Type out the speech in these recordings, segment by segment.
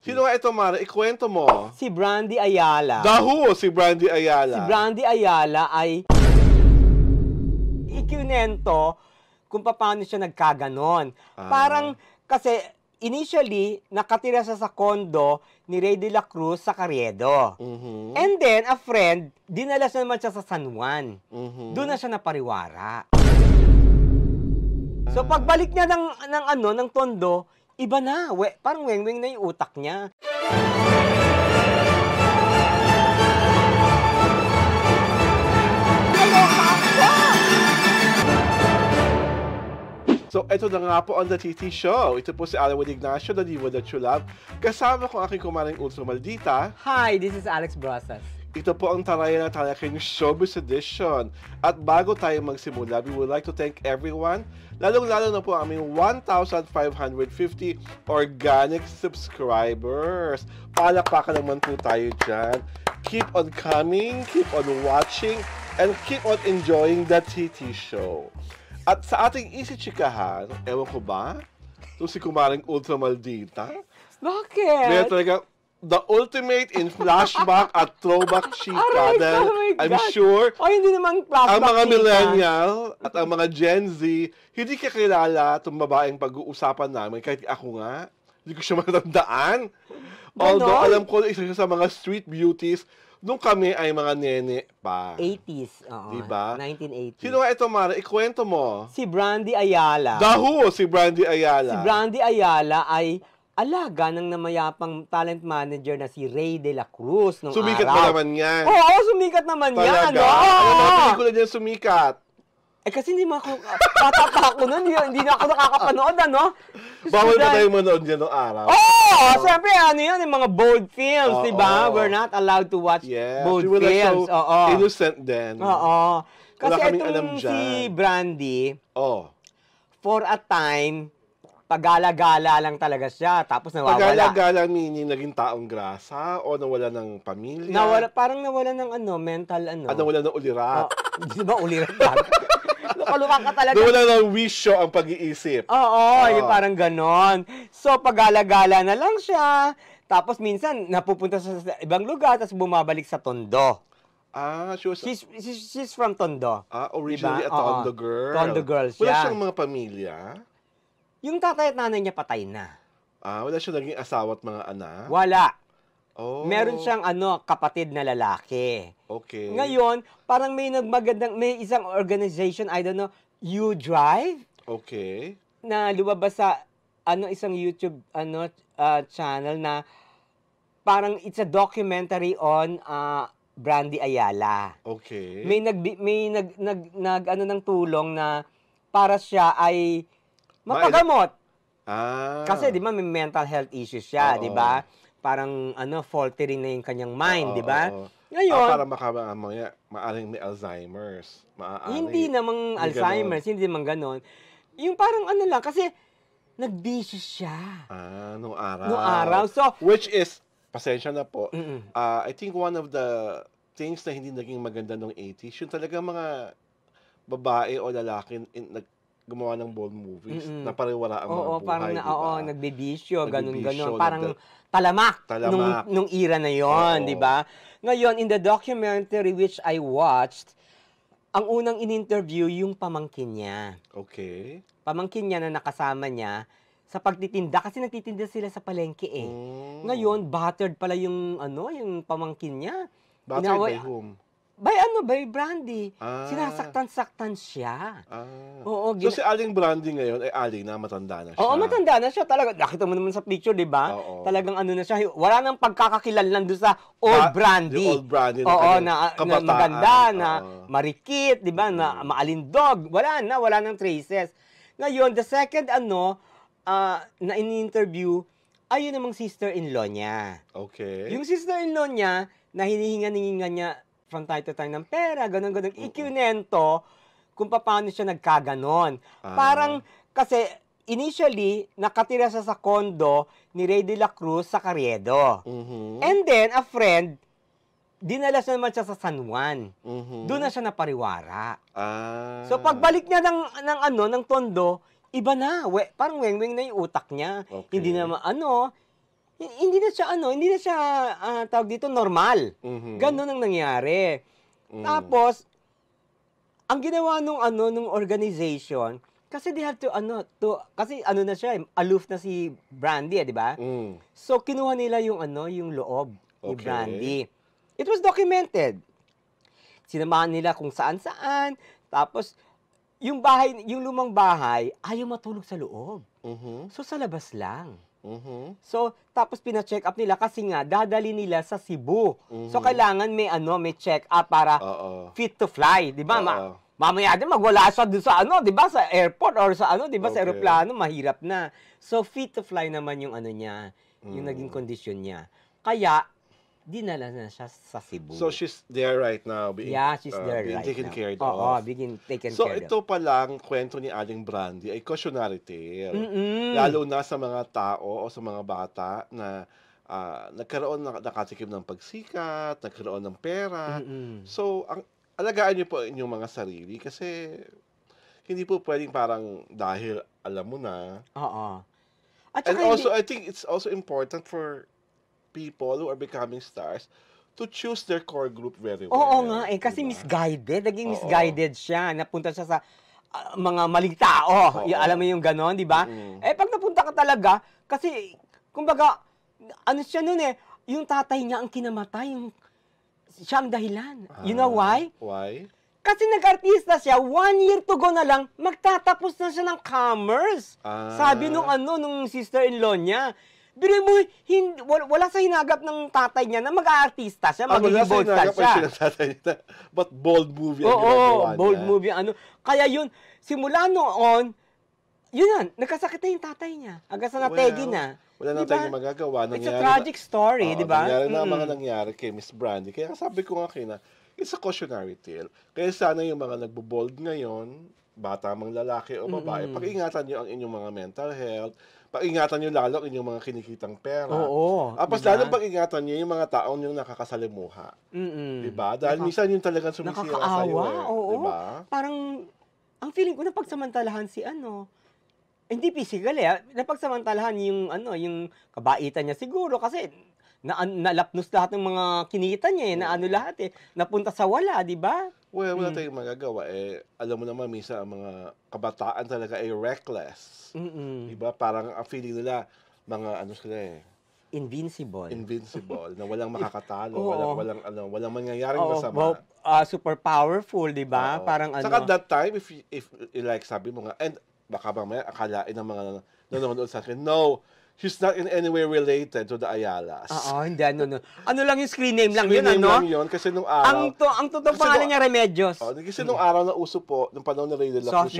Sino nga ito, Mara? Ikwento mo. Si Brandy Ayala. Dahu, si Brandy Ayala. Si Brandy Ayala ay ikinento kung paano siya nagkaganon. Parang, kasi initially, nakatira siya sa condo ni Ray de la Cruz sa Carriedo. And then, a friend, dinala siya naman siya sa San Juan. Doon na siya napariwara. So, pagbalik niya ng Tondo, iba na. Parang weng-weng na yung utak niya. So, ito na nga po on the TT Show. Ito po si Alan Ignacio, the Diva that you love. Kasama ko aking kumaring ultra maldita. Hi, this is Alex Brosas. Ito po ang Talaya na Talaking Showbiz Edition. At bago tayo magsimula, we would like to thank everyone, lalong-lalo na po ang aming 1,550 organic subscribers. Palakpakan naman po tayo dyan. Keep on coming, keep on watching, and keep on enjoying the TT Show. At sa ating Easy Chikahan, ewan ko ba, ito si kumaring ultra maldita. Bakit? Kaya talaga, the ultimate in flashback at throwback chika. Dahil I'm sure hindi naman flashback ang mga chika. millennial at ang mga Gen Z, hindi kakilala itong babaeng pag-uusapan namin. Kahit ako nga, hindi ko siya matandaan. Although alam ko isa siya sa mga street beauties nung kami ay mga nene pa. 80s. Diba? 1980s. Sino nga ito, Mara? Ikwento mo. Si Brandy Ayala. Dahu, si Brandy Ayala. Si Brandy Ayala ay alaga ng namayapang talent manager na si Ray de la Cruz nung Sumikat araw. ba naman yan? Oo, sumikat naman yan. Talaga? Ano mga pelikula niya sumikat? Kasi hindi ako, bata pa ako nun, hindi na ako nakakapanood, ano? Bawal pa tayo manood niya nung araw. Siyempre, yan, yung mga bold films, di ba? We're not allowed to watch bold films. So innocent din. Kasi itong si Brandy, for a time, pagala-gala lang talaga siya, tapos nawawala. Pagala-gala meaning naging taong grasa o nawala ng pamilya? Parang nawala ng mental nawala ng ulirat. Di ba ulirat lang? Luka ka talaga. Nawala ng wisyo ang pag-iisip. Yung parang ganon. So, pagala-gala na lang siya, tapos minsan napupunta sa ibang lugar, tapos bumabalik sa Tondo. She's from Tondo. Originally a Tondo girl. Tondo girl siya. Wala siyang mga pamilya? Yung tatay at nanay niya patay na. Wala siyang naging asawa at mga anak? Wala. Meron siyang kapatid na lalaki. Okay. Ngayon, parang may isang organization, I don't know, You Drive? Okay. Na lumabas sa isang YouTube channel na parang it's a documentary on Brandy Ayala. Okay. May ng tulong na para siya ay mapagamot. Kasi di ba may mental health issues siya, di ba? Parang faltering na yung kanyang mind, di ba? Ngayon, para maaring may Alzheimer's. Hindi namang Alzheimer's, hindi namang ganon. Yung parang lang, kasi nagbisyo siya. Nung araw. Nung araw. So, which is, pasensya na po, I think one of the things na hindi naging maganda nung 80s, yung talagang mga babae o lalaki gumawa ng bold movies na pariwara ang mga buhay, parang diba? nagbibisyo, ganun-ganon. Parang talamak. Nung era na yon, di ba? Ngayon, in the documentary which I watched, ang unang in-interview yung pamangkin niya. Okay. Pamangkin niya na nakasama niya sa pagtitinda, kasi nagtitinda sila sa palengke eh. Ngayon, battered pala yung pamangkin niya. Battered by whom? By Brandy. Sinasaktan-saktan siya. So si Aling Brandy ngayon, Aling na, matanda na siya. Matanda na siya talaga. Nakita mo naman sa picture, di ba? Talagang na siya. Wala nang pagkakakilanlan doon sa old Brandy. The old Brandy. Na maganda, na marikit, di ba? Na maalindog. Wala nang traces. Ngayon, the second na in-interview, ay yun namang sister-in-law niya. Okay. Yung sister-in-law niya, na hinihinga niya from time to time ng pera, ganun-ganun. Ikinento kung paano siya nagkaganon. Parang, kasi initially, nakatira siya sa condo ni Ray de la Cruz sa Carriedo. And then, a friend, dinala siya naman siya sa San Juan. Doon na siya napariwara. So, pagbalik niya ng Tondo, iba na. Parang weng-weng na yung utak niya. Okay. Hindi naman, hindi na siya tawag dito normal. Ganon ang nangyari. Tapos ang ginawa nung organization, kasi they have to kasi na siya, aloof na si Brandy, di ba? So kinuha nila yung loob ni Brandy. It was documented. Sinamahan nila kung saan-saan. Tapos yung lumang bahay, ayaw matulog sa loob. So sa labas lang. So tapos pina-check up nila kasi nga dadali nila sa Cebu. So kailangan may check up para fit to fly, di ba? Mamaya din magwala siya doon sa di ba, sa airport or sa di ba, sa eroplano, mahirap na. So fit to fly naman yung niya, yung naging kondisyon niya. Kaya dinala na siya sa Cebu. So she's there right now being she's there being right taken now. care of. Being taken So care of. ito pa lang kwento ni Aling Brandy ay cautionary tale. Lalo na sa mga tao o sa mga bata na nakatikim ng pagsikat, nagkaroon ng pera. So alagaan niyo po inyong mga sarili kasi hindi po pwedeng parang dahil alam mo na. At and also, I think it's also important for people who are becoming stars to choose their core group very well. Oo nga kasi misguided. Naging misguided siya. Napunta siya sa mga maling tao. Alam mo yung ganon, di ba? Pag napunta ka talaga, kasi, kumbaga, siya nun yung tatay niya ang kinamatay, siya ang dahilan. You know why? Why? Kasi nag-artista siya, 1 year to go na lang, magtatapos na siya ng commerce. Sabi nung sister-in-law niya. Pero mo, wala sa hinagap ng tatay niya na mag-aartista siya, magiging bold star siya. But bold movie ang ginagawa niya. Bold movie. Kaya yun, simula noon, yun nagkasakit na yung tatay niya. Hanggang sa nategi na. Wala na tayong magagawa. It's a tragic story, di ba? Nangyari na mga nangyari kay Miss Brandy. Kaya sabi ko nga kina, it's a cautionary tale. Kaya sana yung mga nagbo-bold ngayon, bata mang lalaki o babae, pag-ingatan nyo ang inyong mga mental health, pag-ingatan nyo lalo ang inyong mga kinikitang pera. Tapos lalo pag-ingatan nyo yung mga taong yung nakakasalimuha. Diba? Dahil minsan yung talagang sumisira sa'yo. Diba? Parang, ang feeling ko napagsamantalahan si hindi physical napagsamantalahan yung kabaitan niya siguro kasi nalapnos lahat ng mga kinita niya na lahat napunta sa wala, di ba? Well, wala tayong magagawa alam mo naman minsan ang mga kabataan talaga ay reckless. Di ba? Parang ang feeling nila mga sila invincible na walang makakatalo, walang mangyayaring masama. Super powerful, di ba? Parang Saka that time if like sabi mo nga, and baka mamaya akalain ng mga nanonood sa akin, no, she's not in any way related to the Ayalas. Hindi, ano lang yung screen name lang yun, Screen name lang yun, kasi nung araw... Ang totoong pangalan niya, Remedios. Kasi nung araw na uso po, nung panahon na Ray de la Cruz,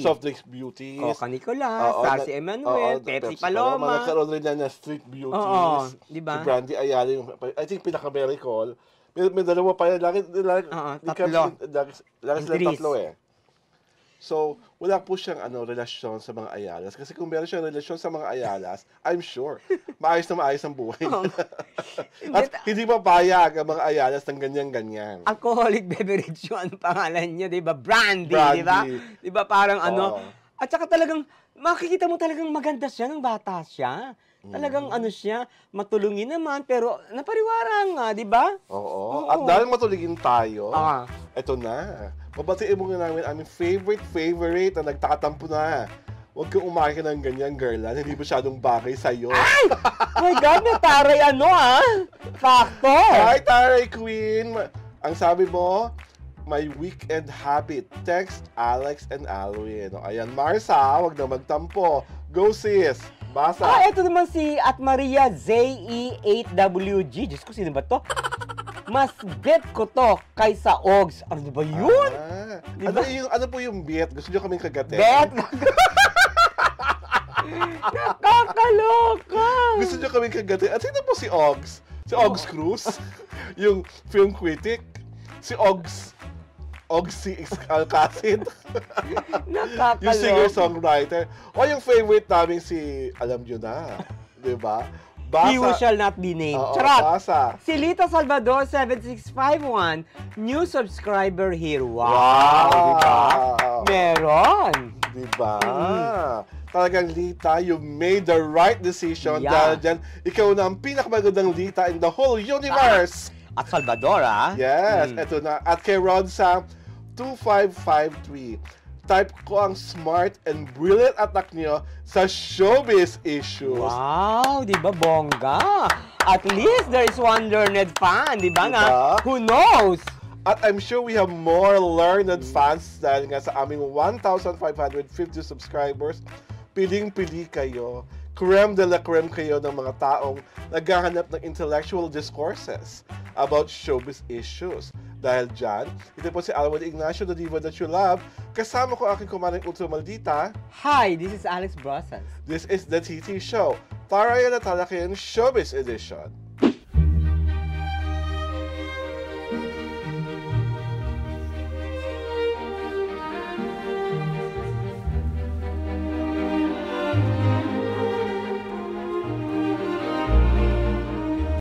Soft Drinks Beauty. Coca Nicolas, Darcy Emmanuel, Pepsi Paloma. Nagkaroon rin na Street Beauties. Diba? Si Brandy Ayala, I think pinaka-Miracle. May dalawa pa yan. Lagi sila tatlo So, wala po siyang relasyon sa mga Ayalas. Kasi kung meron siyang relasyon sa mga Ayalas, I'm sure, maayos ang buhay niya. At hindi mapayag ang mga Ayalas ng ganyan-ganyan. Alcoholic beverage yun, ang pangalan niya, di ba? Brandy, di ba? Di ba parang At saka talagang, makikita mo talagang maganda siya nung bata siya. Talagang siya, matulungin naman, pero napariwara nga, di ba? Oo. At dahil matulungin tayo, eto na. Babatiin mo nga namin aming favorite na nagtakatampo na. Huwag kang umaki ng ganyan, girlan. Hindi masyadong bagay sa'yo. Ay! My God, may taray Fakto! Hi, Taray Queen! Ang sabi mo, my weekend habit. Text Alex and Alwin. Ayan, Marsa, huwag na magtampo. Go, sis! Basa! Ito naman si Maria ZE8WG. Diyos ko, sino ba to? Mas bet ko to kaysa Ogs. Ano ba yun? Diba? Ano po yung bet? Gusto nyo kaming kagatin? Bet? Nakakaloka! Gusto nyo kaming kagatin? At sino po si Ogs? Si Ogs Cruz? Yung film critic? Si Ogs si Alcacid? Nakakaloka. Yung singer-songwriter? O yung favorite namin si, alam nyo na, diba? Basa. He who shall not be named. Charot! Si Lita Salvador 7651, new subscriber here. Wow! Diba? Meron! Diba? talagang Lita, you made the right decision dahil dyan, ikaw na ang pinakamagandang Lita in the whole universe. At Salvador, Yes, eto na. At kay Rod sa 2553. Type ko ang smart and brilliant attack niyo sa showbiz issues. Wow, di ba bongga? At least there is one learned fan, di ba nga? Who knows? At I'm sure we have more learned fans dahil nga sa aming 1,550 subscribers, piling-pili kayo. Creme de la creme kayo ng mga taong naghahanap ng intellectual discourses about showbiz issues. Dahil dyan, ito po si Alwin Ignacio, the diva that you love. Kasama ko aking kumaring ultra maldita. Hi, this is Alex Brosans. This is The TT Show. Para yan at Talakayan Showbiz Edition.